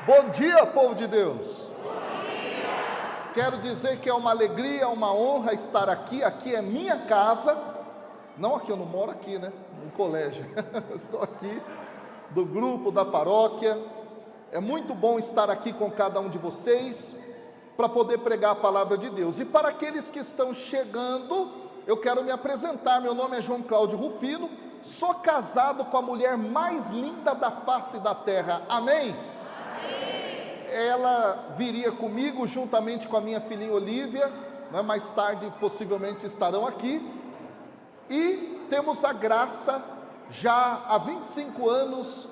Bom dia, povo de Deus. Bom dia. Quero dizer que é uma alegria, uma honra estar aqui. Aqui é minha casa. Não aqui, eu não moro aqui, né? No colégio. Sou aqui do grupo da paróquia. É muito bom estar aqui com cada um de vocês para poder pregar a palavra de Deus. E para aqueles que estão chegando, eu quero me apresentar. Meu nome é João Cláudio Rufino. Sou casado com a mulher mais linda da face da terra. Amém? Ela viria comigo juntamente com a minha filhinha Olívia, né? Mais tarde possivelmente estarão aqui, e temos a graça, já há 25 anos,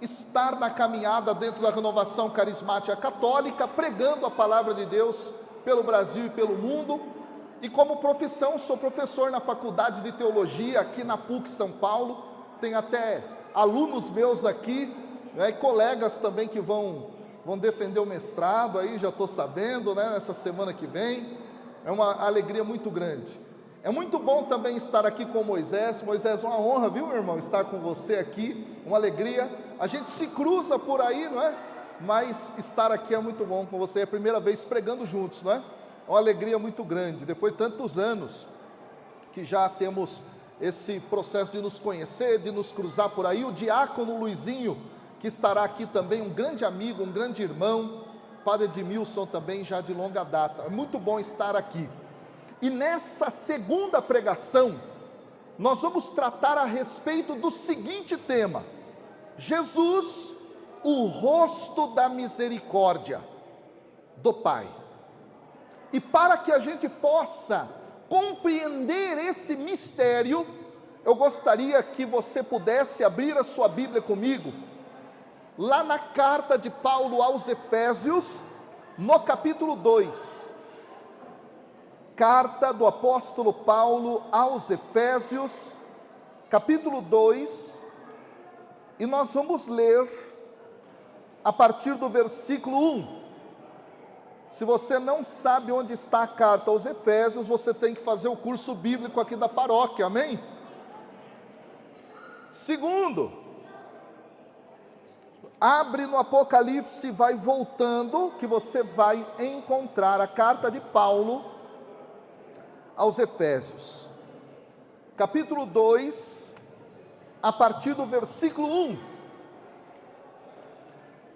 estar na caminhada dentro da Renovação Carismática Católica, pregando a palavra de Deus pelo Brasil e pelo mundo. E como profissão, sou professor na Faculdade de Teologia, aqui na PUC São Paulo. Tem até alunos meus aqui, né? E colegas também que vão defender o mestrado, aí já estou sabendo, né, nessa semana que vem. É uma alegria muito grande. É muito bom também estar aqui com Moisés. Moisés, uma honra, viu, meu irmão, estar com você aqui, uma alegria. A gente se cruza por aí, não é? Mas estar aqui é muito bom com você, é a primeira vez pregando juntos, não é? É uma alegria muito grande, depois de tantos anos que já temos esse processo de nos conhecer, de nos cruzar por aí. O diácono Luizinho, que estará aqui também, um grande amigo, um grande irmão, Padre Edmilson também, já de longa data. É muito bom estar aqui. E nessa segunda pregação, nós vamos tratar a respeito do seguinte tema: Jesus, o rosto da misericórdia do Pai. E para que a gente possa compreender esse mistério, eu gostaria que você pudesse abrir a sua Bíblia comigo, lá na carta de Paulo aos Efésios, no capítulo 2, carta do apóstolo Paulo aos Efésios, capítulo 2, e nós vamos ler a partir do versículo 1. Se você não sabe onde está a carta aos Efésios, você tem que fazer o curso bíblico aqui da paróquia, amém? Segundo, abre no Apocalipse e vai voltando, que você vai encontrar a carta de Paulo aos Efésios, capítulo 2, a partir do versículo 1.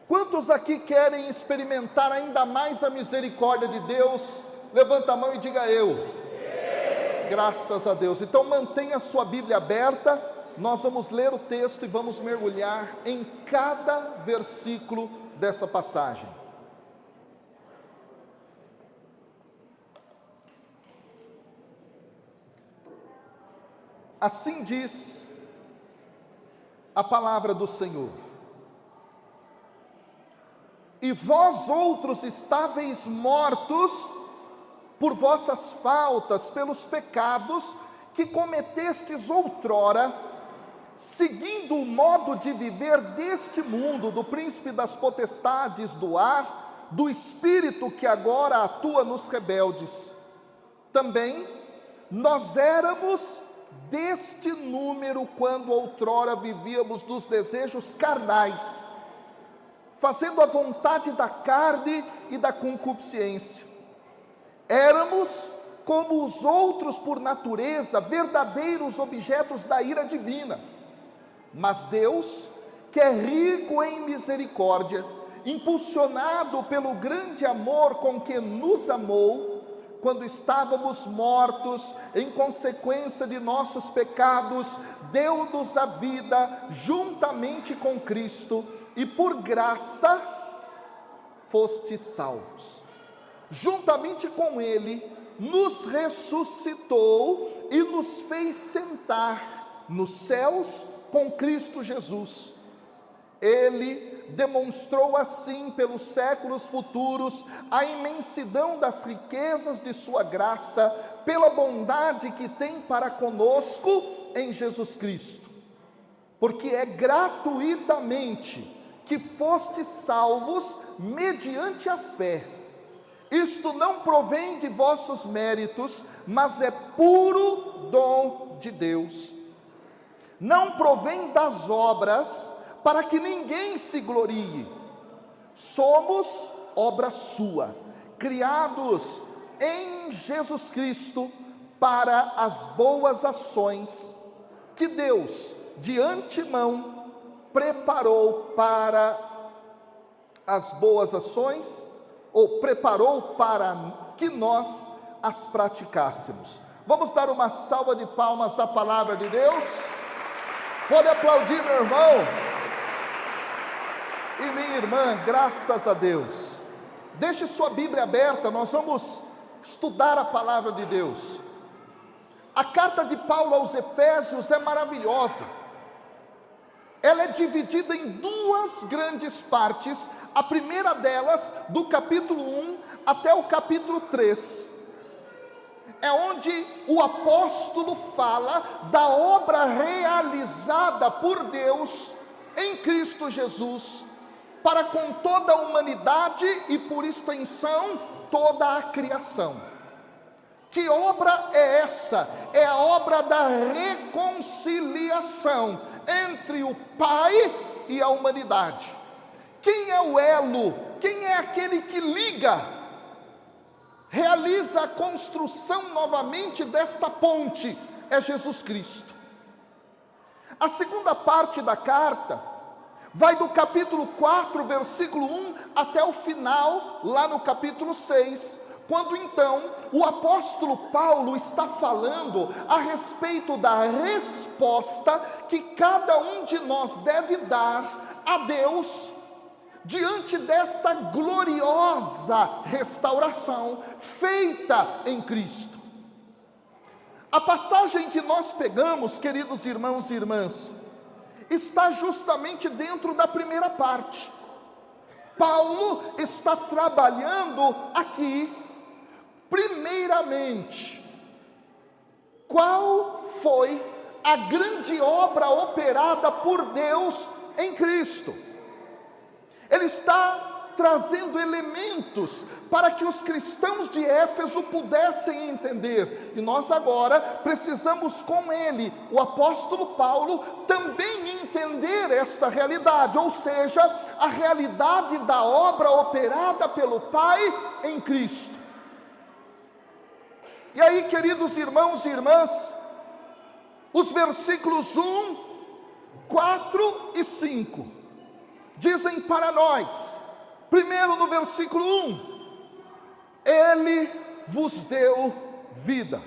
Quantos aqui querem experimentar ainda mais a misericórdia de Deus? Levanta a mão e diga eu. Graças a Deus. Então mantenha a sua Bíblia aberta. Nós vamos ler o texto e vamos mergulhar em cada versículo dessa passagem. Assim diz a palavra do Senhor: e vós outros estáveis mortos por vossas faltas, pelos pecados que cometestes outrora, seguindo o modo de viver deste mundo, do príncipe das potestades do ar, do espírito que agora atua nos rebeldes. Também nós éramos deste número quando outrora vivíamos nos desejos carnais, fazendo a vontade da carne e da concupiscência. Éramos como os outros por natureza, verdadeiros objetos da ira divina. Mas Deus, que é rico em misericórdia, impulsionado pelo grande amor com que nos amou, quando estávamos mortos em consequência de nossos pecados, deu-nos a vida juntamente com Cristo, e por graça fostes salvos. Juntamente com Ele, nos ressuscitou e nos fez sentar nos céus com Cristo Jesus. Ele demonstrou assim pelos séculos futuros a imensidão das riquezas de sua graça, pela bondade que tem para conosco em Jesus Cristo. Porque é gratuitamente que fostes salvos mediante a fé. Isto não provém de vossos méritos, mas é puro dom de Deus. Não provém das obras, para que ninguém se glorie. somos obra sua, criados em Jesus Cristo para as boas ações que Deus de antemão preparou para as boas ações, ou preparou para que nós as praticássemos. Vamos dar uma salva de palmas à palavra de Deus? Pode aplaudir, meu irmão e minha irmã, graças a Deus. Deixe sua Bíblia aberta, nós vamos estudar a palavra de Deus. A carta de Paulo aos Efésios é maravilhosa. Ela é dividida em duas grandes partes. A primeira delas, do capítulo 1 até o capítulo 3, é onde o apóstolo fala da obra realizada por Deus em Cristo Jesus, para com toda a humanidade e por extensão toda a criação. Que obra é essa? É a obra da reconciliação entre o Pai e a humanidade. Quem é o elo? Quem é aquele que liga? Realiza a construção novamente desta ponte? É Jesus Cristo. A segunda parte da carta vai do capítulo 4, versículo 1, até o final, lá no capítulo 6, quando então o apóstolo Paulo está falando a respeito da resposta que cada um de nós deve dar a Deus diante desta gloriosa restauração feita em Cristo. A passagem que nós pegamos, queridos irmãos e irmãs, está justamente dentro da primeira parte. Paulo está trabalhando aqui, primeiramente, qual foi a grande obra operada por Deus em Cristo. Ele está trazendo elementos para que os cristãos de Éfeso pudessem entender, e nós agora precisamos com ele, o apóstolo Paulo, também entender esta realidade, ou seja, a realidade da obra operada pelo Pai em Cristo. E aí, queridos irmãos e irmãs, os versículos 1, 4 e 5 dizem para nós, primeiro no versículo 1, Ele vos deu vida.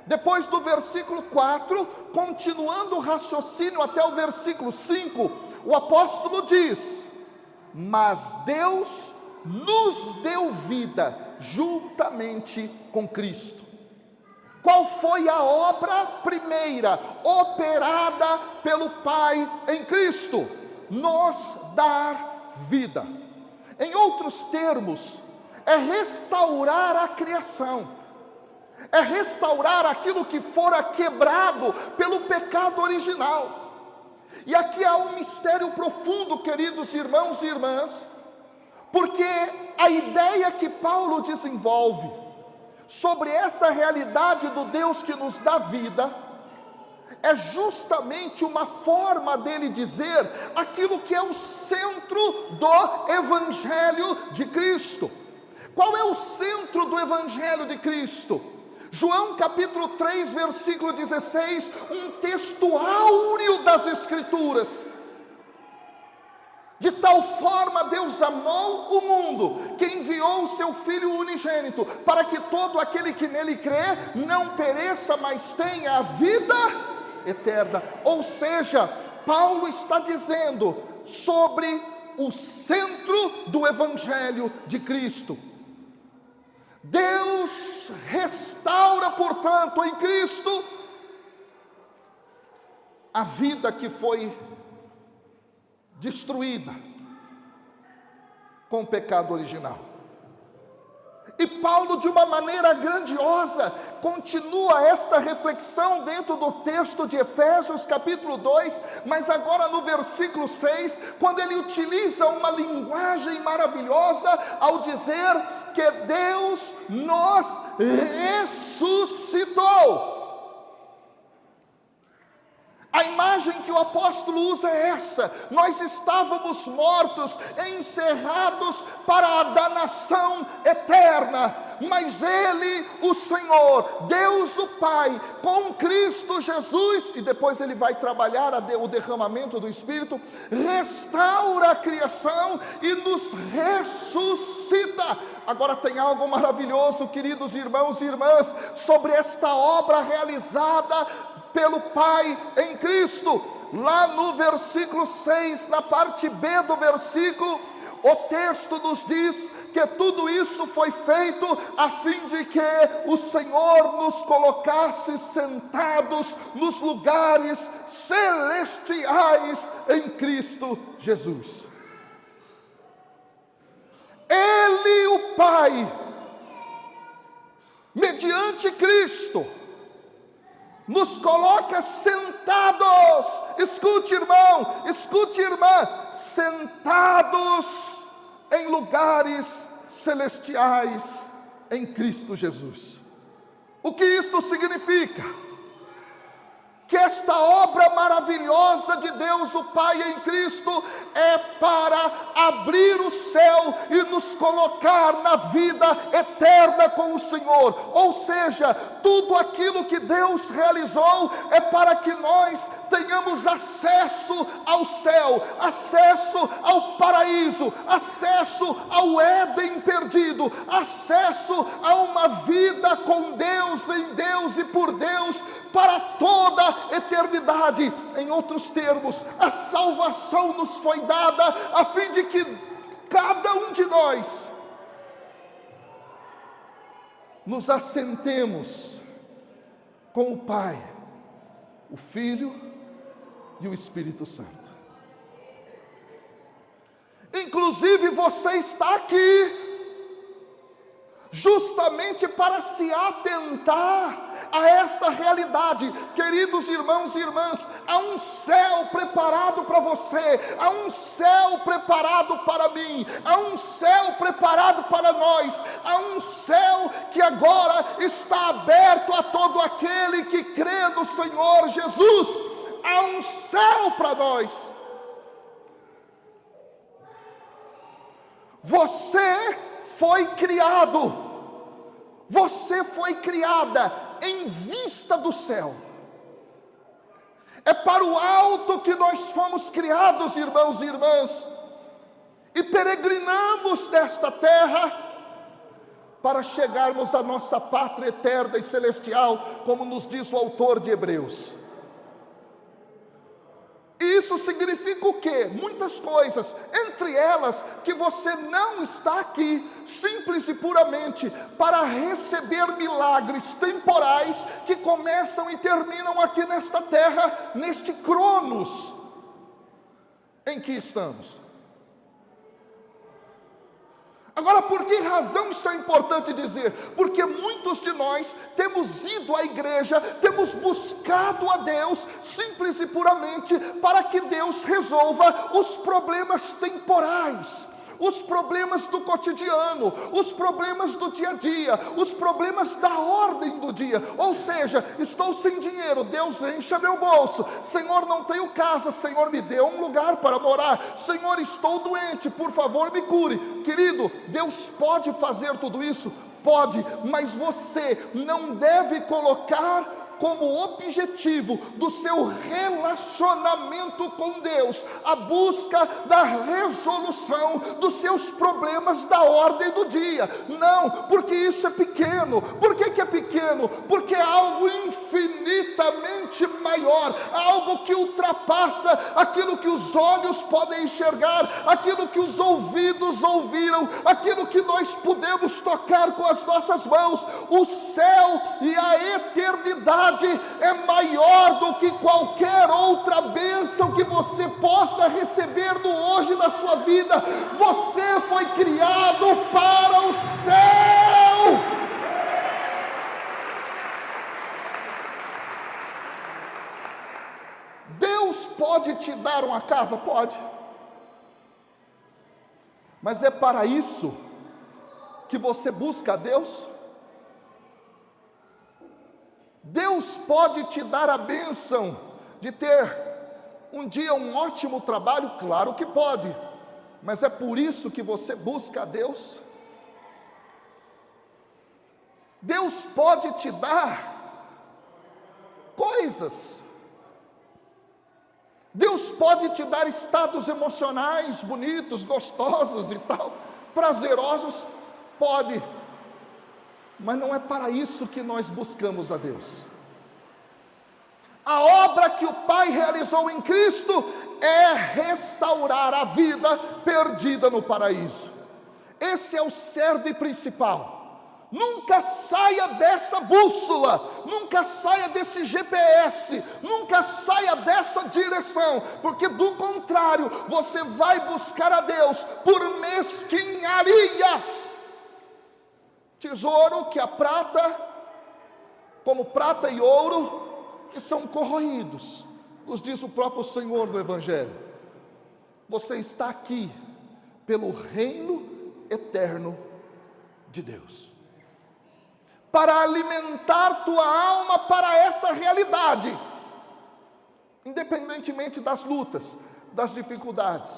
Depois do versículo 4, continuando o raciocínio até o versículo 5, o apóstolo diz, mas Deus nos deu vida juntamente com Cristo. Qual foi a obra primeira operada pelo Pai em Cristo? Nos dar vida. Em outros termos, é restaurar a criação, é restaurar aquilo que fora quebrado pelo pecado original. E aqui há um mistério profundo, queridos irmãos e irmãs, porque a ideia que Paulo desenvolve sobre esta realidade do Deus que nos dá vida, é justamente uma forma dele dizer aquilo que é o centro do Evangelho de Cristo. Qual é o centro do Evangelho de Cristo? João capítulo 3, versículo 16, um texto áureo das Escrituras. De tal forma Deus amou o mundo, que enviou o seu Filho unigênito, para que todo aquele que nele crê, não pereça, mas tenha a vida eterna. Ou seja, Paulo está dizendo sobre o centro do Evangelho de Cristo. Deus restaura, portanto, em Cristo, a vida que foi destruída com o pecado original. E Paulo, de uma maneira grandiosa, continua esta reflexão dentro do texto de Efésios capítulo 2, mas agora no versículo 6, quando ele utiliza uma linguagem maravilhosa ao dizer que Deus nos ressuscitou. A imagem que o apóstolo usa é essa: nós estávamos mortos, encerrados para a danação eterna, mas Ele, o Senhor, Deus o Pai, com Cristo Jesus, e depois Ele vai trabalhar o derramamento do Espírito, restaura a criação e nos ressuscita. Agora tem algo maravilhoso, queridos irmãos e irmãs, sobre esta obra realizada pelo Pai em Cristo. Lá no versículo 6, na parte B do versículo, o texto nos diz que tudo isso foi feito a fim de que o Senhor nos colocasse sentados nos lugares celestiais em Cristo Jesus. Ele, o Pai, mediante Cristo, nos coloca sentados, escute irmão, escute irmã, sentados em lugares celestiais em Cristo Jesus. O que isto significa? Que esta obra maravilhosa de Deus o Pai em Cristo é para abrir o céu e nos colocar na vida eterna com o Senhor. Ou seja, tudo aquilo que Deus realizou é para que nós tenhamos acesso ao céu, acesso ao paraíso, acesso ao Éden perdido, acesso a uma vida com Deus, em Deus e por Deus, para toda a eternidade. Em outros termos, a salvação nos foi dada a fim de que cada um de nós nos assentemos com o Pai, o Filho e o Espírito Santo. Inclusive você está aqui justamente para se atentar a esta realidade. Queridos irmãos e irmãs, há um céu preparado para você, há um céu preparado para mim, há um céu preparado para nós, há um céu que agora está aberto a todo aquele que crê no Senhor Jesus. Há um céu para nós. Você foi criado, você foi criada em vista do céu. É para o alto que nós fomos criados, irmãos e irmãs, e peregrinamos desta terra para chegarmos à nossa pátria eterna e celestial, como nos diz o autor de Hebreus. Isso significa o quê? Muitas coisas, entre elas que você não está aqui simples e puramente para receber milagres temporais que começam e terminam aqui nesta terra, neste cronos em que estamos. Agora, por que razão isso é importante dizer? Porque muitos de nós temos ido à igreja, temos buscado a Deus simples e puramente para que Deus resolva os problemas temporais, os problemas do cotidiano, os problemas do dia a dia, os problemas da ordem do dia. Ou seja, estou sem dinheiro, Deus encha meu bolso. Senhor, não tenho casa, Senhor, me dê um lugar para morar. Senhor, estou doente, por favor me cure. Querido, Deus pode fazer tudo isso? Pode, mas você não deve colocar como objetivo do seu relacionamento com Deus a busca da resolução dos seus problemas da ordem do dia. Não, porque isso é pequeno. Por que é pequeno? Porque é algo infinitamente maior, algo que ultrapassa aquilo que os olhos podem enxergar, aquilo que os ouvidos ouviram, aquilo que nós podemos tocar com as nossas mãos. O céu e a eternidade é maior do que qualquer outra bênção que você possa receber no hoje da sua vida. Você foi criado para o céu. Deus pode te dar uma casa? Pode. Mas é para isso que você busca a Deus? Deus pode te dar a bênção de ter um dia um ótimo trabalho? Claro que pode, mas é por isso que você busca a Deus? Deus pode te dar coisas, Deus pode te dar estados emocionais bonitos, gostosos e tal, prazerosos, pode, mas não é para isso que nós buscamos a Deus. A obra que o Pai realizou em Cristo é restaurar a vida perdida no paraíso. Esse é o cerne principal. Nunca saia dessa bússola, nunca saia desse GPS, nunca saia dessa direção, porque do contrário, você vai buscar a Deus por mesquinharias. Tesouro que a prata, como prata e ouro, que são corroídos, nos diz o próprio Senhor no Evangelho. Você está aqui pelo reino eterno de Deus, para alimentar tua alma para essa realidade, independentemente das lutas, das dificuldades.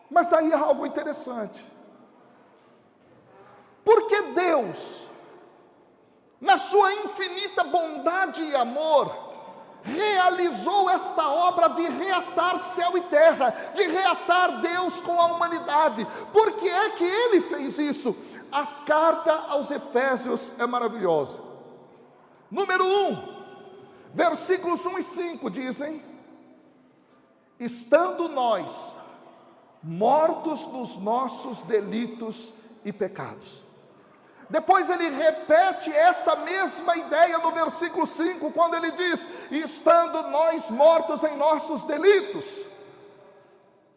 Mas aí há algo interessante, porque Deus, na sua infinita bondade e amor, realizou esta obra de reatar céu e terra, de reatar Deus com a humanidade. Por que é que Ele fez isso? A carta aos Efésios é maravilhosa. Número 1, versículos 1 e 5 dizem: estando nós mortos nos nossos delitos e pecados. Depois ele repete esta mesma ideia no versículo 5, quando ele diz: estando nós mortos em nossos delitos.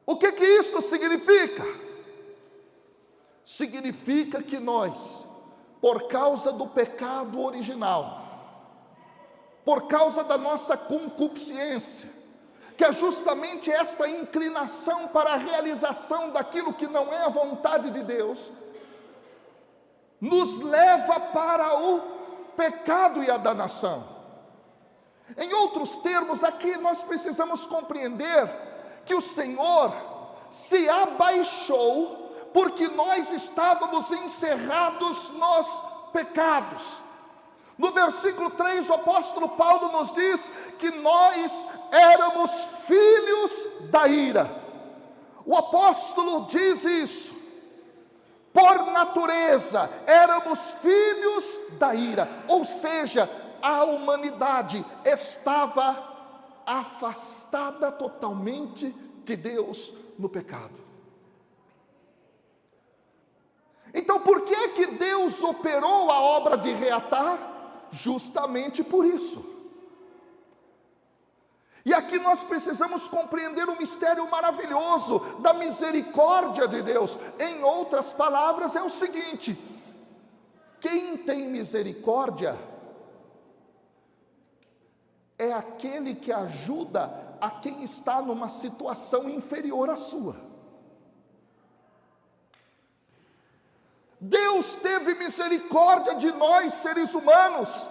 O que isto significa? Significa que nós, por causa do pecado original, por causa da nossa concupiscência, que é justamente esta inclinação para a realização daquilo que não é a vontade de Deus, nos leva para o pecado e a danação. Em outros termos, aqui nós precisamos compreender que o Senhor se abaixou porque nós estávamos encerrados nos pecados. No versículo 3, o apóstolo Paulo nos diz que nós éramos filhos da ira. O apóstolo diz isso. Por natureza, éramos filhos da ira, ou seja, a humanidade estava afastada totalmente de Deus no pecado. Então, por que Deus operou a obra de reatar? Justamente por isso. E aqui nós precisamos compreender o mistério maravilhoso da misericórdia de Deus. Em outras palavras, é o seguinte: quem tem misericórdia é aquele que ajuda a quem está numa situação inferior à sua. Deus teve misericórdia de nós, seres humanos.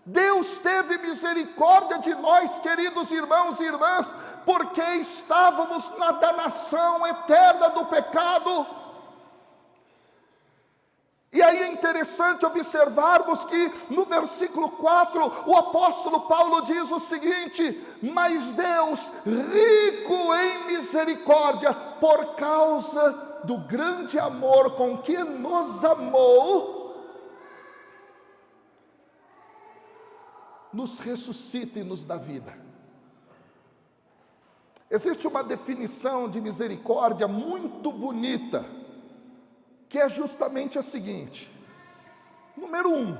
Deus teve misericórdia de nós, queridos irmãos e irmãs, porque estávamos na danação eterna do pecado. E aí é interessante observarmos que no versículo 4, o apóstolo Paulo diz o seguinte: mas Deus, rico em misericórdia, por causa do grande amor com que nos amou, nos ressuscita e nos dá vida. Existe uma definição de misericórdia muito bonita, que é justamente a seguinte: número 1,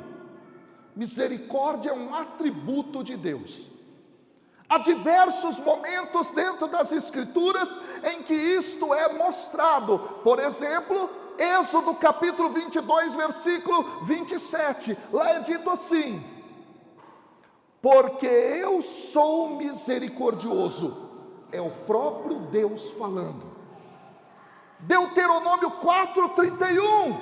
misericórdia é um atributo de Deus. Há diversos momentos dentro das Escrituras em que isto é mostrado. Por exemplo, Êxodo capítulo 22, versículo 27. Lá é dito assim: porque eu sou misericordioso. É o próprio Deus falando. Deuteronômio 4:31.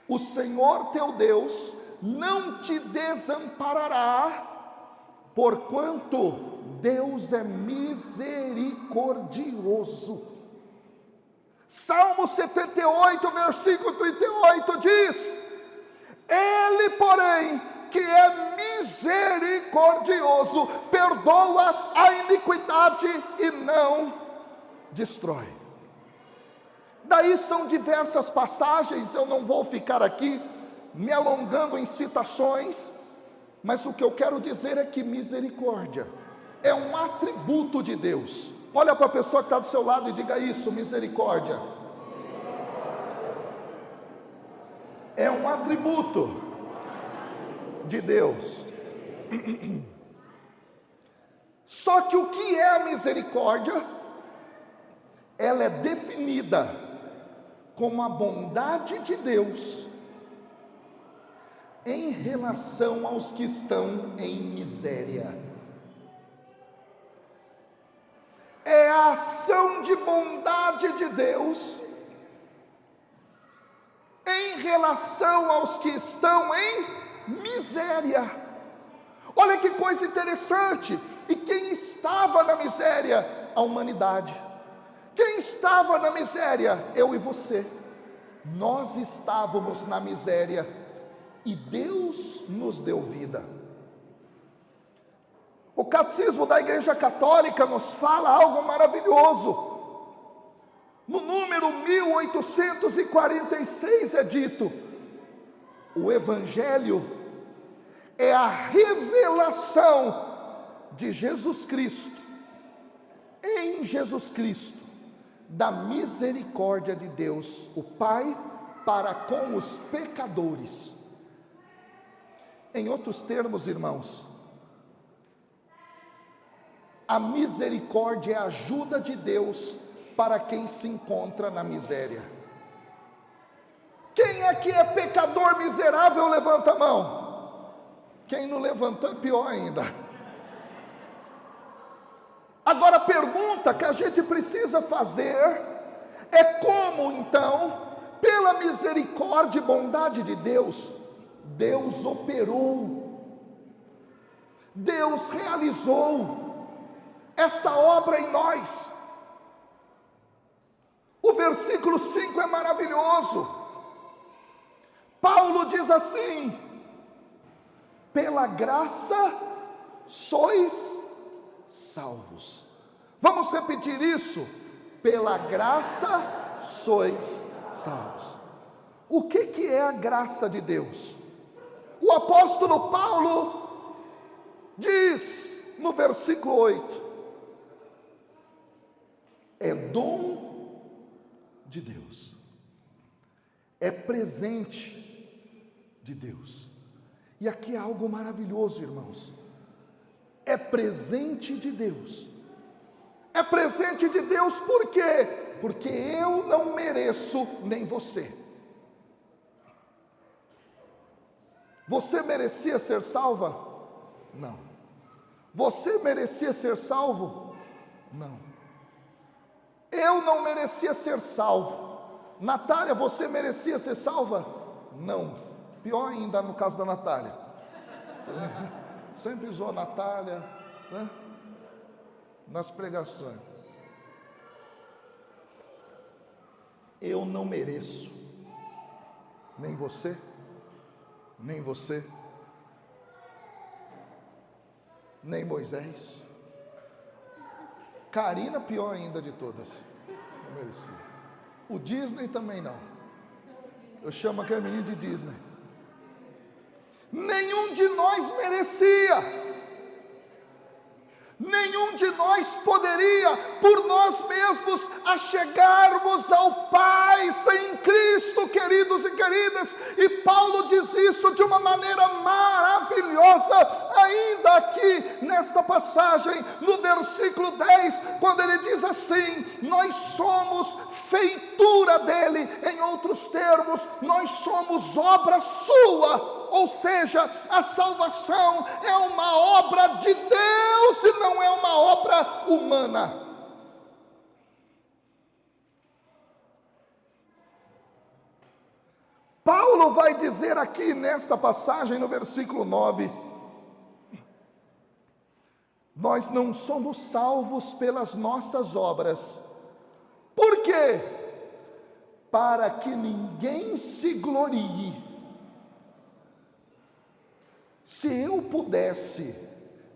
O Senhor teu Deus não te desamparará, porquanto Deus é misericordioso. Salmo 78, versículo 38 diz: Ele, porém, que é misericordioso, perdoa a iniquidade e não destrói. Daí são diversas passagens, eu não vou ficar aqui me alongando em citações, mas o que eu quero dizer é que misericórdia é um atributo de Deus. Olha para a pessoa que está do seu lado e diga isso: misericórdia é um atributo de Deus. Só que o que é a misericórdia? Ela é definida como a bondade de Deus em relação aos que estão em miséria. É a ação de bondade de Deus em relação aos que estão em miséria. Olha que coisa interessante. E quem estava na miséria? A humanidade. Quem estava na miséria? Eu e você. Nós estávamos na miséria e Deus nos deu vida. O catecismo da Igreja Católica nos fala algo maravilhoso. No número 1846 é dito: o Evangelho é a revelação de Jesus Cristo, em Jesus Cristo, da misericórdia de Deus, o Pai, para com os pecadores. Em outros termos, irmãos, a misericórdia é a ajuda de Deus para quem se encontra na miséria. Quem aqui é pecador miserável, levanta a mão. Quem não levantou é pior ainda. Agora a pergunta que a gente precisa fazer é como então, pela misericórdia e bondade de Deus, Deus operou, Deus realizou esta obra em nós. O versículo 5 é maravilhoso. Paulo diz assim: pela graça sois salvos. Vamos repetir isso? Pela graça sois salvos. O que é a graça de Deus? O apóstolo Paulo diz no versículo 8: é dom de Deus, é presente de Deus. E aqui é algo maravilhoso, irmãos. É presente de Deus. É presente de Deus por quê? Porque eu não mereço, nem você. Você merecia ser salva? Não. Você merecia ser salvo? Não. Eu não merecia ser salvo. Natália, você merecia ser salva? Não. Pior ainda no caso da Natália. Sempre usou a Natália, né? Nas pregações. Eu não mereço. Nem você, nem você, nem Moisés. Karina, pior ainda de todas. Não merecia. O Disney também não. Eu chamo aquele menino de Disney. Nenhum de nós merecia. Nenhum de nós poderia, por nós mesmos, achegarmos ao Pai sem Cristo, queridos e queridas. E Paulo diz isso de uma maneira maravilhosa, ainda aqui nesta passagem, no versículo 10, quando ele diz assim: nós somos feitura dele. Em outros termos, nós somos obra sua. Ou seja, a salvação é uma obra de Deus e não é uma obra humana. Paulo Paulo vai dizer aqui nesta passagem, no versículo 9, nós não somos salvos pelas nossas obras. Por quê? Para que ninguém se glorie. Se eu pudesse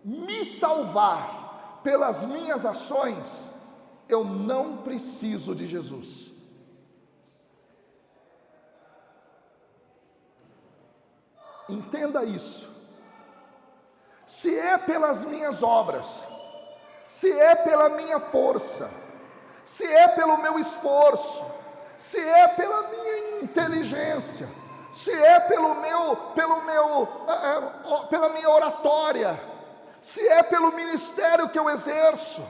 me salvar pelas minhas ações, eu não preciso de Jesus. Entenda isso. Se é pelas minhas obras, se é pela minha força, se é pelo meu esforço, se é pela minha inteligência, se é pela minha oratória, se é pelo ministério que eu exerço,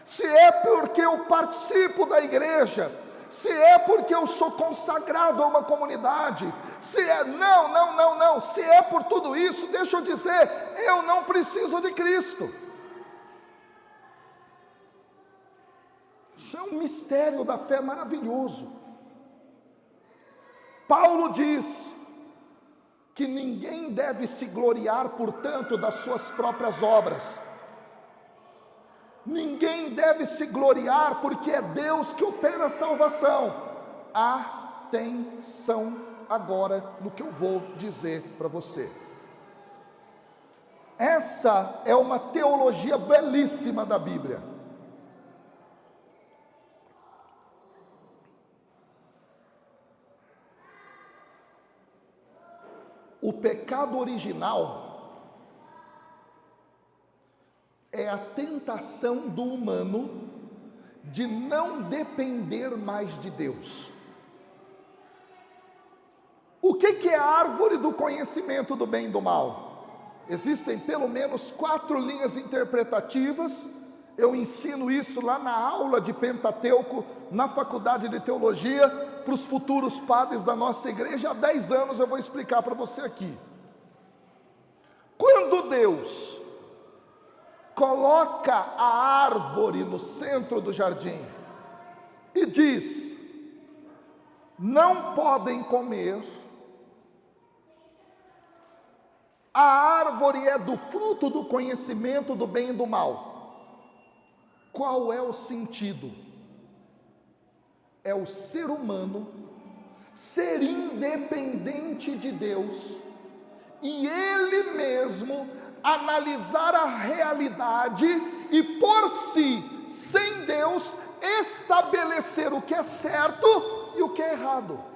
se é porque eu participo da igreja, se é porque eu sou consagrado a uma comunidade, se é, não, se é por tudo isso, deixa eu dizer, eu não preciso de Cristo. Isso é um mistério da fé maravilhoso. Paulo diz que ninguém deve se gloriar, portanto, das suas próprias obras. Ninguém deve se gloriar, porque é Deus que opera a salvação. Atenção agora no que eu vou dizer para você. Essa é uma teologia belíssima da Bíblia. O pecado original é a tentação do humano de não depender mais de Deus. O que é a árvore do conhecimento do bem e do mal? Existem pelo menos 4 linhas interpretativas. Eu ensino isso lá na aula de Pentateuco, na faculdade de teologia, para os futuros padres da nossa igreja. Há 10 anos eu vou explicar para você aqui. Quando Deus coloca a árvore no centro do jardim e diz: não podem comer, a árvore é do fruto do conhecimento do bem e do mal. Qual é o sentido? É o ser humano ser independente de Deus e ele mesmo analisar a realidade e por si, sem Deus, estabelecer o que é certo e o que é errado.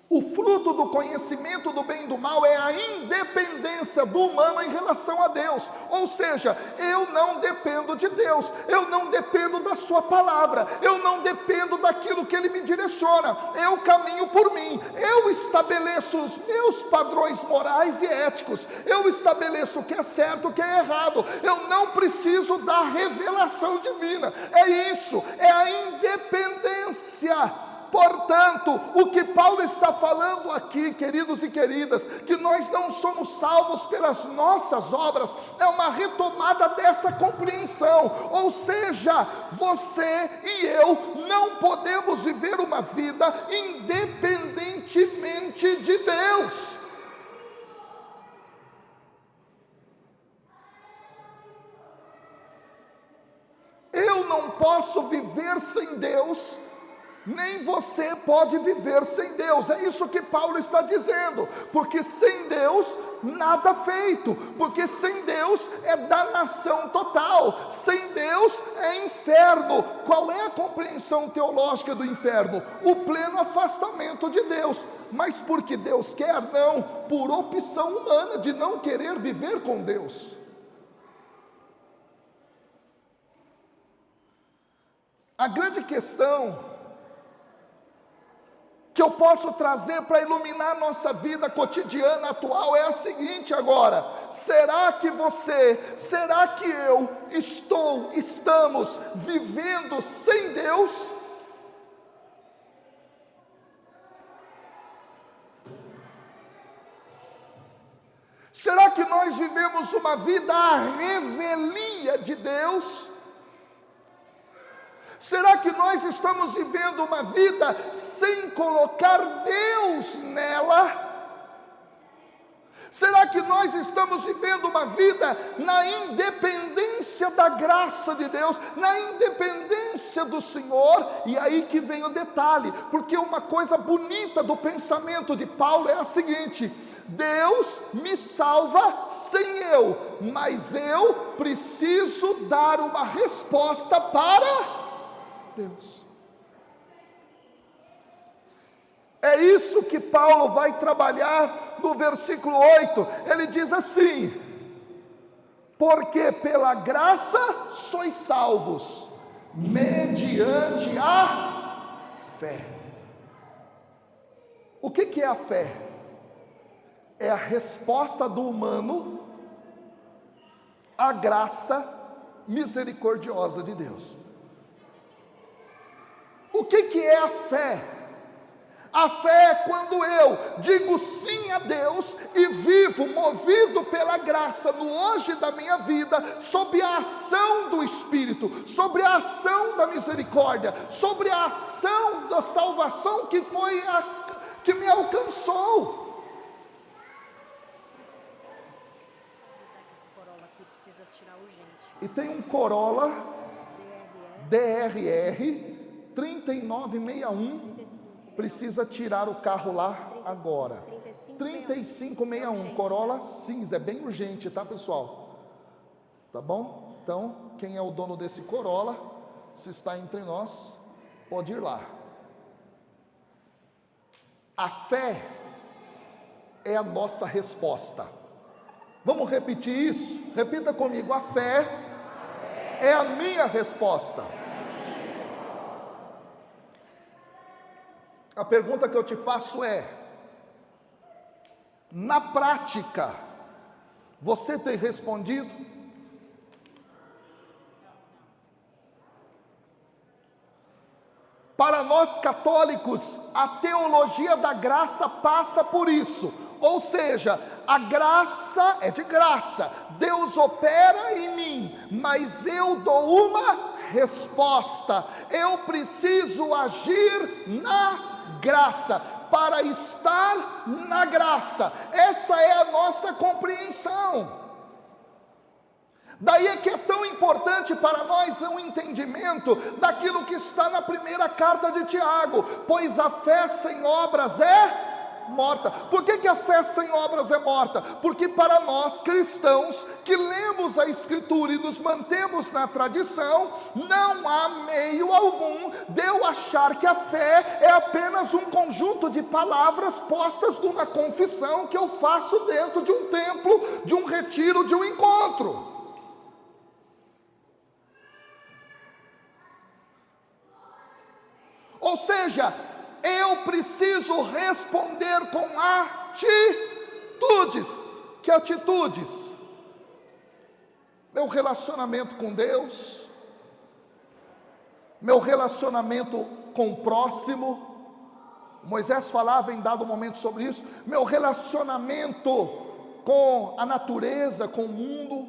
O fruto do conhecimento do bem e do mal é a independência do humano em relação a Deus. Ou seja, eu não dependo de Deus, eu não dependo da sua palavra, eu não dependo daquilo que Ele me direciona, eu caminho por mim, eu estabeleço os meus padrões morais e éticos, eu estabeleço o que é certo, o que é errado, eu não preciso da revelação divina. É isso, é a independência. Portanto, o que Paulo está falando aqui, queridos e queridas, que nós não somos salvos pelas nossas obras, é uma retomada dessa compreensão. Ou seja, você e eu não podemos viver uma vida independentemente de Deus. Eu não posso viver sem Deus, nem você pode viver sem Deus. É isso que Paulo está dizendo, porque sem Deus nada feito, porque sem Deus é danação total, sem Deus é inferno. Qual é a compreensão teológica do inferno? O pleno afastamento de Deus. Mas porque Deus quer? Não, por opção humana de não querer viver com Deus. A grande questão que eu posso trazer para iluminar nossa vida cotidiana atual é a seguinte agora: será que eu estamos vivendo sem Deus? Será que nós vivemos uma vida à revelia de Deus? Será que nós estamos vivendo uma vida sem colocar Deus nela? Será que nós estamos vivendo uma vida na independência da graça de Deus, na independência do Senhor? E aí que vem o detalhe, porque uma coisa bonita do pensamento de Paulo é a seguinte: Deus me salva sem eu, mas eu preciso dar uma resposta para Deus. É isso que Paulo vai trabalhar no versículo 8. Ele diz assim: porque pela graça sois salvos, mediante a fé. O que é a fé? É a resposta do humano à graça misericordiosa de Deus. O que é a fé? A fé é quando eu digo sim a Deus e vivo movido pela graça no hoje da minha vida, sob a ação do Espírito, sobre a ação da misericórdia, sobre a ação da salvação que que me alcançou. E tem um Corolla DRR 3961. Precisa tirar o carro lá agora. 3561, Corolla cinza, é bem urgente, tá, pessoal? Tá bom? Então, quem é o dono desse Corolla, se está entre nós, pode ir lá. A fé é a nossa resposta. Vamos repetir isso? Repita comigo: a fé é a minha resposta. A pergunta que eu te faço é: na prática, você tem respondido? Para nós católicos, a teologia da graça passa por isso. Ou seja, a graça é de graça, Deus opera em mim, mas eu dou uma resposta. Eu preciso agir na graça, para estar na graça. Essa é a nossa compreensão. Daí é que é tão importante para nós o entendimento daquilo que está na primeira carta de Tiago: pois a fé sem obras é morta. Por que a fé sem obras é morta? Porque para nós cristãos que lemos a Escritura e nos mantemos na tradição, não há meio algum de eu achar que a fé é apenas um conjunto de palavras postas numa confissão que eu faço dentro de um templo, de um retiro, de um encontro. Ou seja, eu preciso responder com atitudes. Que atitudes? Meu relacionamento com Deus, meu relacionamento com o próximo. Moisés falava em dado momento sobre isso. Meu relacionamento com a natureza, com o mundo.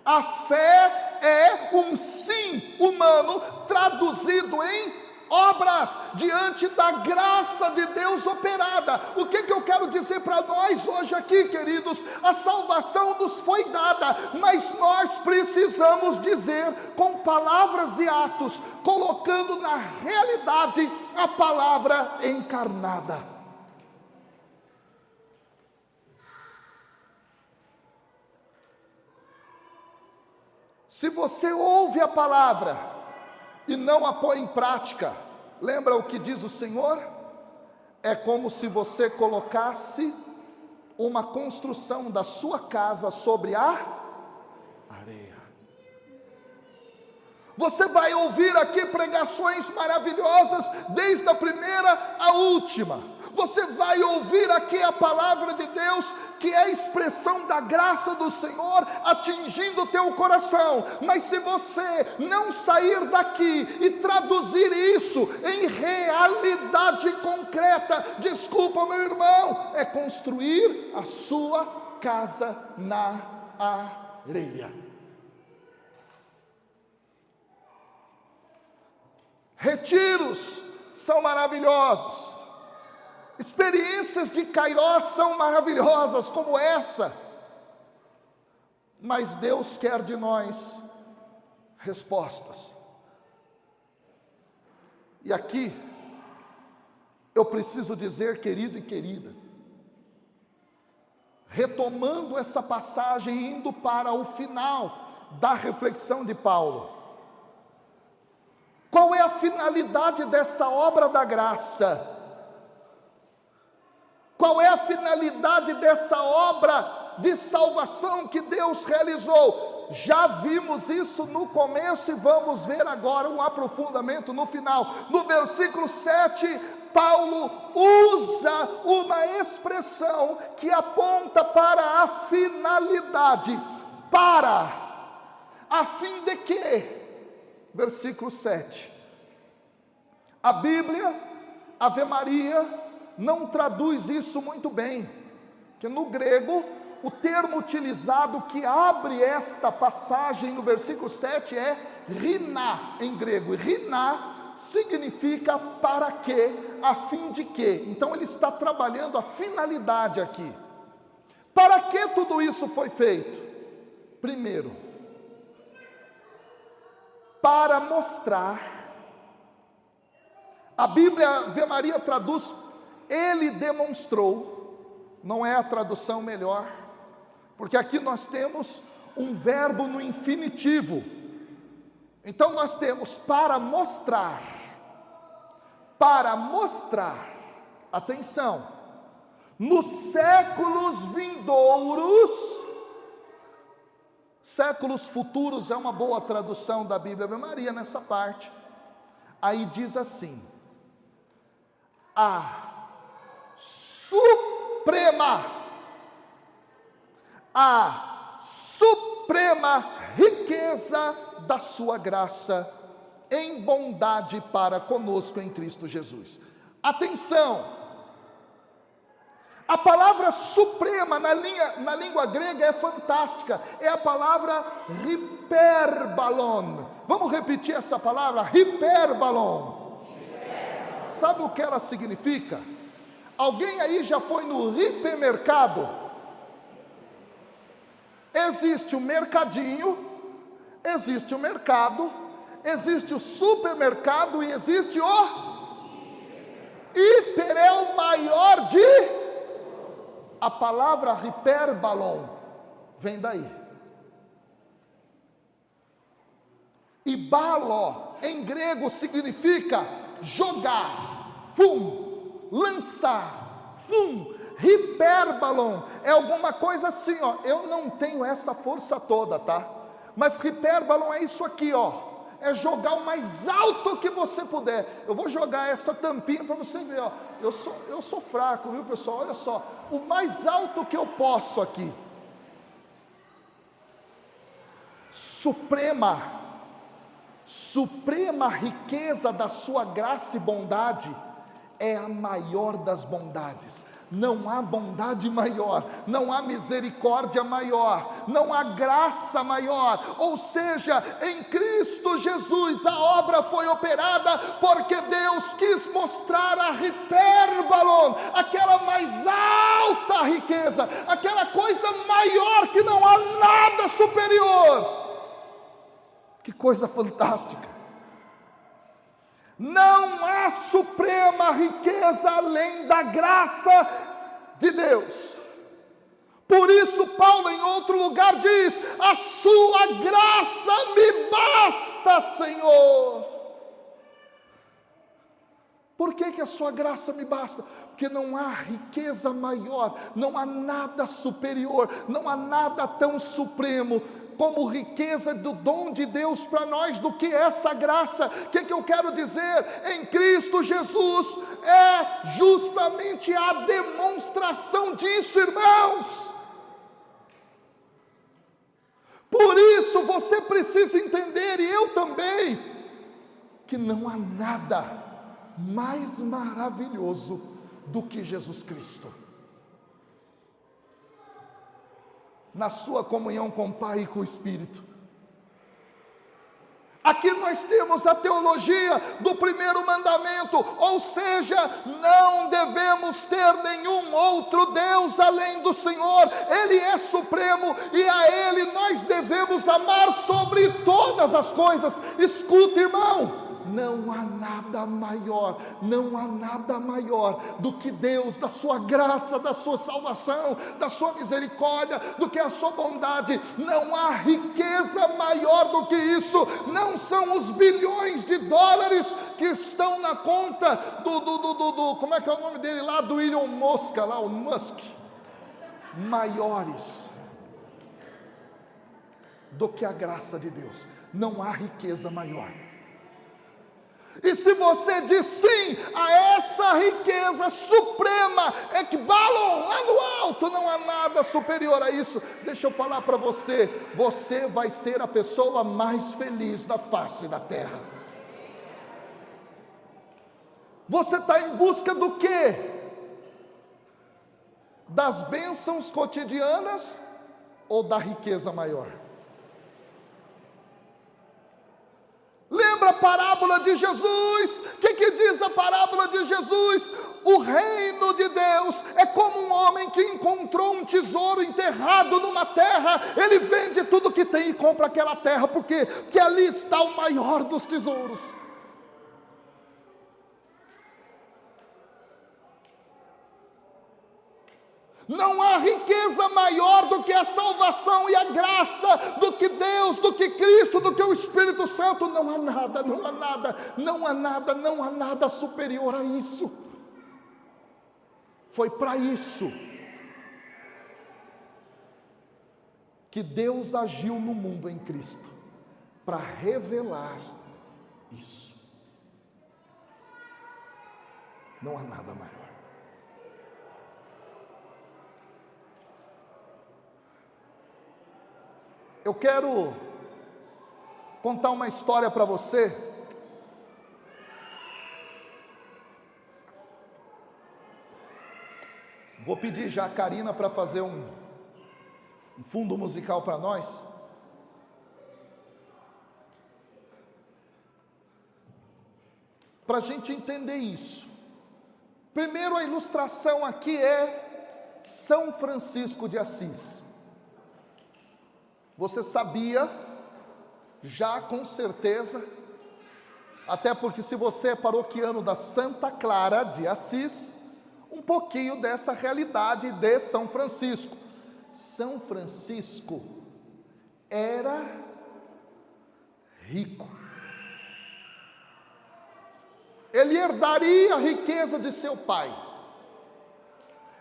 A fé é um sim humano traduzido em obras, diante da graça de Deus operada. O que eu quero dizer para nós hoje aqui, queridos? A salvação nos foi dada, mas nós precisamos dizer com palavras e atos, colocando na realidade a palavra encarnada. Se você ouve a palavra e não a põe em prática, lembra o que diz o Senhor? É como se você colocasse uma construção da sua casa sobre a areia. Você vai ouvir aqui pregações maravilhosas, desde a primeira à última. Você vai ouvir aqui a palavra de Deus, que é a expressão da graça do Senhor atingindo o teu coração. Mas se você não sair daqui e traduzir isso em realidade concreta, desculpa, meu irmão, é construir a sua casa na areia. retiros são maravilhosos, experiências de Kairós são maravilhosas como essa, mas Deus quer de nós respostas. E aqui eu preciso dizer, querido e querida, retomando essa passagem, indo para o final da reflexão de Paulo, qual é a finalidade dessa obra da graça? Qual é a finalidade dessa obra de salvação que Deus realizou? Já vimos isso no começo e vamos ver agora um aprofundamento no final. No versículo 7, Paulo usa uma expressão que aponta para a finalidade. A fim de quê? Versículo 7. A Bíblia, Ave Maria, não traduz isso muito bem, que no grego, o termo utilizado que abre esta passagem no versículo 7 é riná em grego, e riná significa para quê, a fim de quê. Então ele está trabalhando a finalidade aqui. Para que tudo isso foi feito? Primeiro, para mostrar, a Bíblia Ave Maria traduz, ele demonstrou, não é a tradução melhor, porque aqui nós temos um verbo no infinitivo. Então nós temos para mostrar, atenção, nos séculos vindouros, séculos futuros é uma boa tradução da Bíblia Ave Maria nessa parte. Aí diz assim: a suprema riqueza da sua graça em bondade para conosco em Cristo Jesus. Atenção, a palavra suprema na língua grega é fantástica, é a palavra hiperbalon. Vamos repetir essa palavra, hiperbalon. Sabe o que ela significa? Alguém aí já foi no hipermercado? Existe o mercadinho, existe o mercado, existe o supermercado e existe o hiper, é o maior de... A palavra hiperbalon vem daí. E balo em grego significa jogar, lançar, hiperbalon é alguma coisa assim, ó. Eu não tenho essa força toda, tá? Mas hiperbalon é isso aqui, ó. É jogar o mais alto que você puder. Eu vou jogar essa tampinha para você ver, ó. Eu sou fraco, viu, pessoal? Olha só, o mais alto que eu posso aqui. Suprema riqueza da sua graça e bondade é a maior das bondades. Não há bondade maior, não há misericórdia maior, não há graça maior. Ou seja, em Cristo Jesus a obra foi operada porque Deus quis mostrar a hiperbalon, aquela mais alta riqueza, aquela coisa maior que não há nada superior. Que coisa fantástica! Não há suprema riqueza além da graça de Deus. Por isso Paulo em outro lugar diz: a sua graça me basta, Senhor. Por que a sua graça me basta? Porque não há riqueza maior, não há nada superior, não há nada tão supremo como riqueza do dom de Deus para nós do que essa graça. O que eu quero dizer? Em Cristo Jesus é justamente a demonstração disso, irmãos. Por isso você precisa entender, e eu também, que não há nada mais maravilhoso do que Jesus Cristo. Na sua comunhão com o Pai e com o Espírito. Aqui nós temos a teologia do primeiro mandamento, ou seja, não devemos ter nenhum outro Deus além do Senhor. Ele é supremo e a Ele nós devemos amar sobre todas as coisas. Escuta, irmão, não há nada maior, não há nada maior do que Deus, da sua graça, da sua salvação, da sua misericórdia, do que a sua bondade. Não há riqueza maior do que isso. Não são os bilhões de dólares que estão na conta como é que é o nome dele lá, do Elon Musk, lá, o Musk, maiores do que a graça de Deus. Não há riqueza maior. E se você diz sim a essa riqueza suprema, Ekbalon, lá no alto, não há nada superior a isso, deixa eu falar para você, você vai ser a pessoa mais feliz da face da terra. Você está em busca do quê? Das bênçãos cotidianas ou da riqueza maior? Lembra a parábola de Jesus? O que diz a parábola de Jesus? O reino de Deus é como um homem que encontrou um tesouro enterrado numa terra. Ele vende tudo que tem e compra aquela terra, porque ali está o maior dos tesouros. Não há riqueza maior do que a salvação e a graça, do que Deus, do que Cristo, do que o Espírito Santo. Não há nada, não há nada, não há nada, não há nada superior a isso. Foi para isso que Deus agiu no mundo em Cristo, para revelar isso. Não há nada maior. Eu quero contar uma história para você. Vou pedir já a Karina para fazer um fundo musical para nós. Para a gente entender isso. Primeiro, a ilustração aqui é São Francisco de Assis. Você sabia, já com certeza, até porque se você é paroquiano da Santa Clara de Assis, um pouquinho dessa realidade de São Francisco. São Francisco era rico. Ele herdaria a riqueza de seu pai.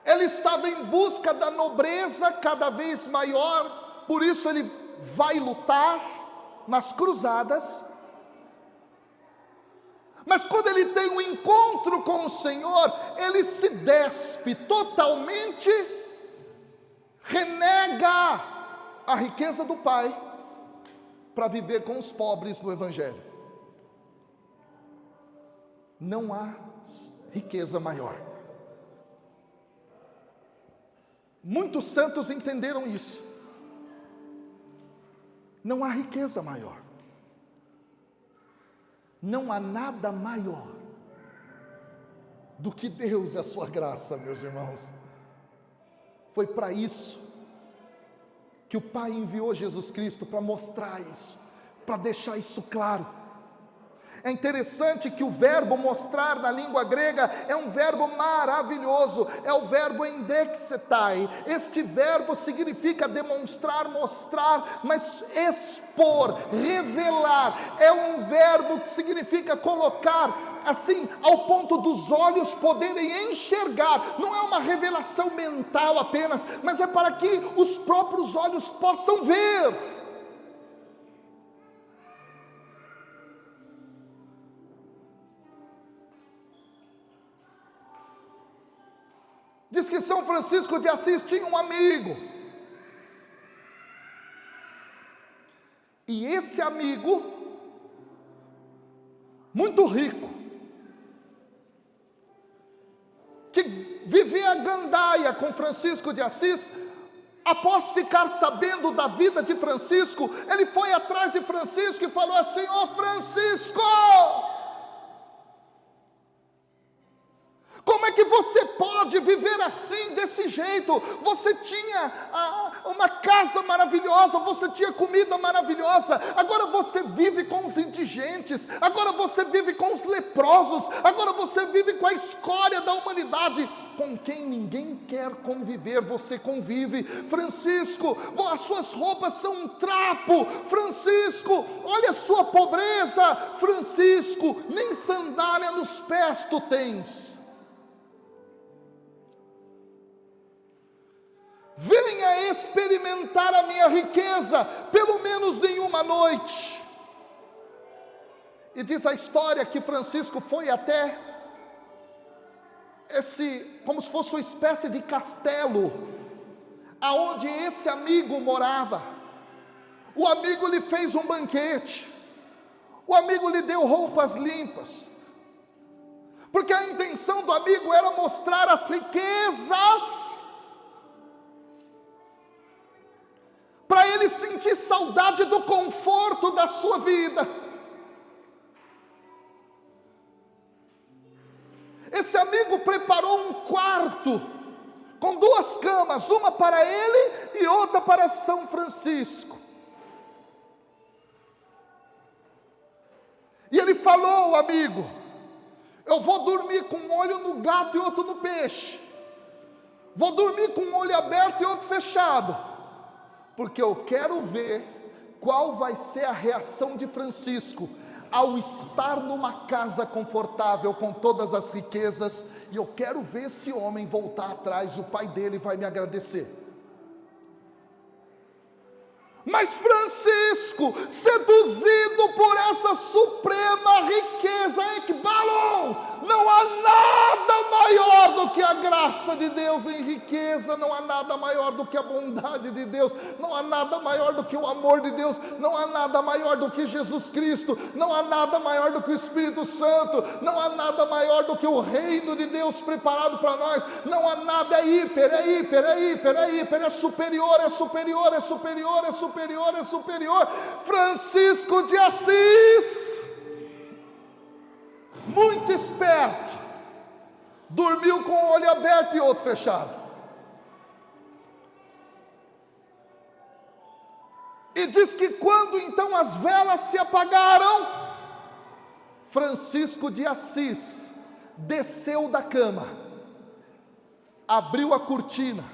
Ele estava em busca da nobreza cada vez maior. Por isso ele vai lutar nas cruzadas. Mas quando ele tem um encontro com o Senhor, ele se despe totalmente, renega a riqueza do Pai para viver com os pobres no Evangelho. Não há riqueza maior. Muitos santos entenderam isso. Não há riqueza maior. Não há nada maior do que Deus e a sua graça, meus irmãos. Foi para isso que o Pai enviou Jesus Cristo, para mostrar isso, para deixar isso claro. É interessante que o verbo mostrar na língua grega é um verbo maravilhoso, é o verbo endexetai. Este verbo significa demonstrar, mostrar, mas expor, revelar. É um verbo que significa colocar assim, ao ponto dos olhos poderem enxergar. Não é uma revelação mental apenas, mas é para que os próprios olhos possam ver. Diz que São Francisco de Assis tinha um amigo. E esse amigo, muito rico, que vivia a gandaia com Francisco de Assis, após ficar sabendo da vida de Francisco, ele foi atrás de Francisco e falou assim: ó Francisco, como é que você pode viver assim, desse jeito? Você tinha uma casa maravilhosa, você tinha comida maravilhosa, agora você vive com os indigentes, agora você vive com os leprosos, agora você vive com a escória da humanidade, com quem ninguém quer conviver, você convive. Francisco, as suas roupas são um trapo. Francisco, olha a sua pobreza. Francisco, nem sandália nos pés tu tens. Venha experimentar a minha riqueza, pelo menos em uma noite. E diz a história que Francisco foi até como se fosse uma espécie de castelo, aonde esse amigo morava. O amigo lhe fez um banquete, o amigo lhe deu roupas limpas, porque a intenção do amigo era mostrar as riquezas, para ele sentir saudade do conforto da sua vida. Esse amigo preparou um quarto, com 2 camas, uma para ele e outra para São Francisco. E ele falou, amigo: eu vou dormir com um olho no gato e outro no peixe, vou dormir com um olho aberto e outro fechado, porque eu quero ver qual vai ser a reação de Francisco ao estar numa casa confortável com todas as riquezas, e eu quero ver esse homem voltar atrás, o pai dele vai me agradecer. Mas Francisco, seduzido por essa suprema riqueza, Ekbalon, não há nada maior do que a graça de Deus em riqueza, não há nada maior do que a bondade de Deus, não há nada maior do que o amor de Deus, não há nada maior do que Jesus Cristo, não há nada maior do que o Espírito Santo, não há nada maior do que o reino de Deus preparado para nós, não há nada, é hiper, é superior, é superior, é superior, é superior, é superior. Francisco de Assis, muito esperto, dormiu com o olho aberto e outro fechado. E diz que quando então as velas se apagaram, Francisco de Assis desceu da cama, abriu a cortina,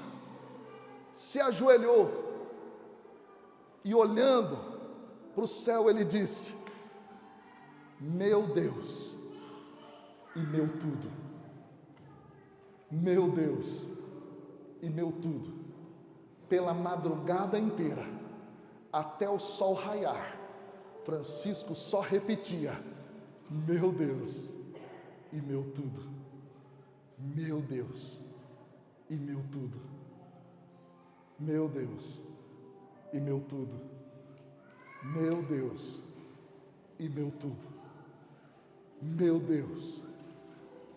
se ajoelhou e, olhando para o céu, ele disse: meu Deus e meu tudo, meu Deus e meu tudo. Pela madrugada inteira, até o sol raiar, Francisco só repetia: meu Deus e meu tudo, meu Deus e meu tudo, meu Deus e meu tudo, meu Deus e meu tudo, meu Deus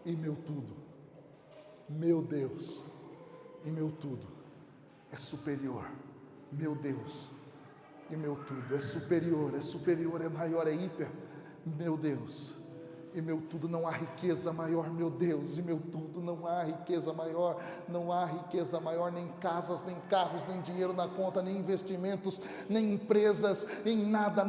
e meu tudo, meu Deus e meu tudo. É superior, meu Deus e meu tudo, é superior, é maior, é hiper, meu Deus e meu tudo. Não há riqueza maior, meu Deus e meu tudo, não há riqueza maior, não há riqueza maior, nem casas, nem carros, nem dinheiro na conta, nem investimentos, nem empresas, em nada,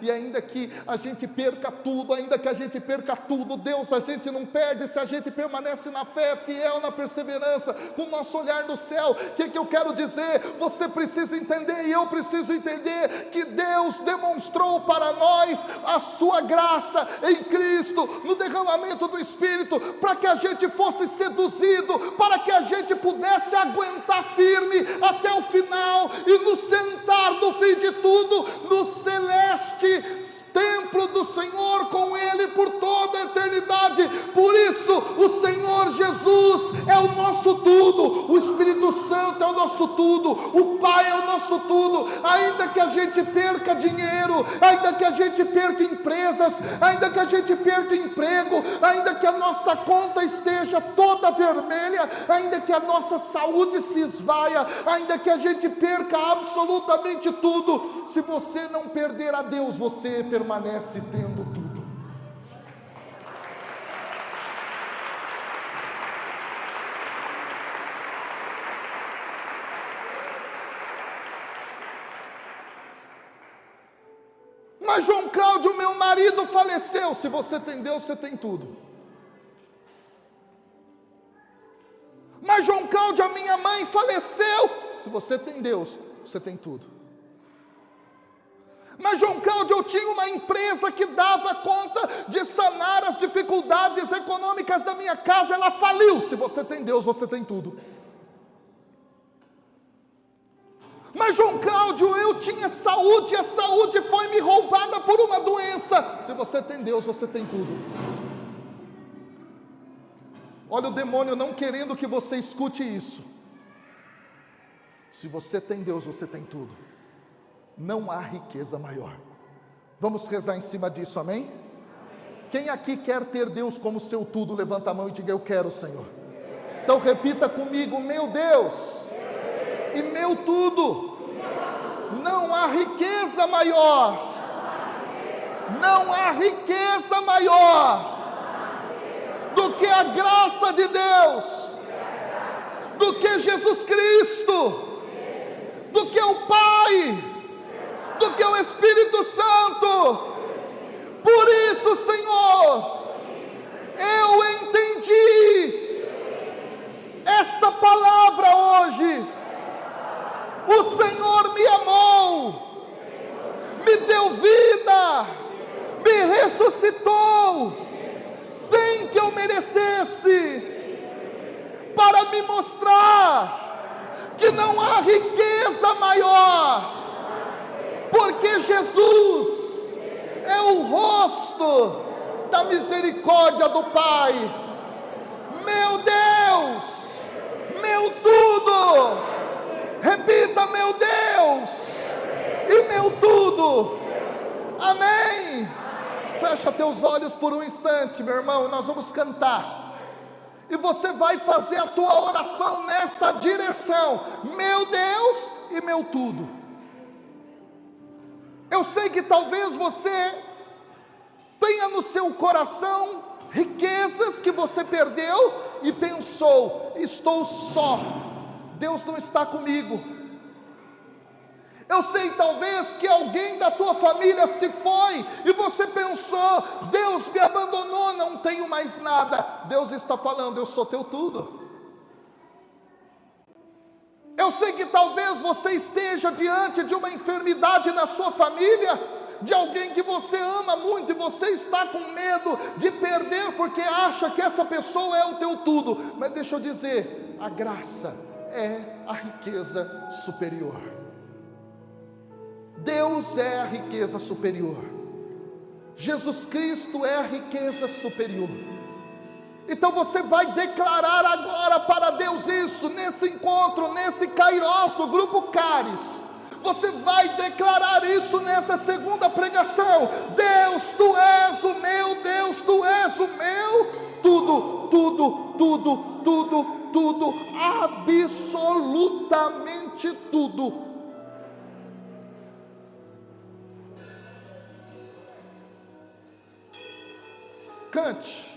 e ainda que a gente perca tudo, Deus a gente não perde, se a gente permanece na fé, fiel na perseverança, com o nosso olhar no céu. O que eu quero dizer? Você precisa entender, e eu preciso entender, que Deus demonstrou para nós a sua graça em Cristo, no derramamento do Espírito, para que a gente fosse seduzido, para que a gente pudesse aguentar firme até o final e nos sentar no fim de tudo no celeste templo do Senhor com Ele por toda a eternidade. Por isso o Senhor Jesus é o nosso tudo, o Espírito Santo é o nosso tudo, o Pai é o nosso tudo. Ainda que a gente perca dinheiro, ainda que a gente perca empresas, ainda que a gente perca emprego, ainda que a nossa conta esteja toda vermelha, ainda que a nossa saúde se esvaia, ainda que a gente perca absolutamente tudo, se você não perder a Deus, você permanece tendo tudo. Mas João Cláudio, meu marido faleceu. Se você tem Deus, você tem tudo. Mas João Cláudio, a minha mãe faleceu. Se você tem Deus, você tem tudo. Mas João Cláudio, eu tinha uma empresa que dava conta de sanar as dificuldades econômicas da minha casa, ela faliu. Se você tem Deus, você tem tudo. Mas João Cláudio, eu tinha saúde, a saúde foi me roubada por uma doença. Se você tem Deus, você tem tudo. Olha o demônio não querendo que você escute isso. Se você tem Deus, você tem tudo. Não há riqueza maior. Vamos rezar em cima disso, amém? Quem aqui quer ter Deus como seu tudo, levanta a mão e diga: eu quero, Senhor. Então repita comigo: meu Deus e meu tudo. Não há riqueza maior. Não há riqueza maior do que a graça de Deus, do que Jesus Cristo, do que o Pai, do que o Espírito Santo. Por isso, Senhor, eu entendi esta palavra hoje. O Senhor me amou, me deu vida, me ressuscitou, sem que eu merecesse, para me mostrar que não há riqueza maior, porque Jesus é o rosto da misericórdia do Pai. Meu Deus, meu tudo. Repita: meu Deus e meu tudo. Amém. Fecha teus olhos por um instante, meu irmão, nós vamos cantar. E você vai fazer a tua oração nessa direção: meu Deus e meu tudo. Eu sei que talvez você tenha no seu coração riquezas que você perdeu e pensou: estou só, Deus não está comigo. Eu sei talvez que alguém da tua família se foi e você pensou: Deus me abandonou, não tenho mais nada. Deus está falando: eu sou teu tudo. Eu sei que talvez você esteja diante de uma enfermidade na sua família, de alguém que você ama muito e você está com medo de perder porque acha que essa pessoa é o teu tudo. Mas deixa eu dizer, a graça é a riqueza superior. Deus é a riqueza superior. Jesus Cristo é a riqueza superior. Então você vai declarar agora para Deus isso, nesse encontro, nesse Kairos, do Grupo Caris. Você vai declarar isso nessa segunda pregação: Deus, Tu és o meu Deus, Tu és o meu tudo, tudo, tudo, tudo, tudo, absolutamente tudo. Cante.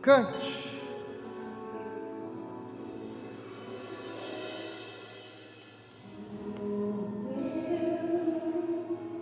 Cante.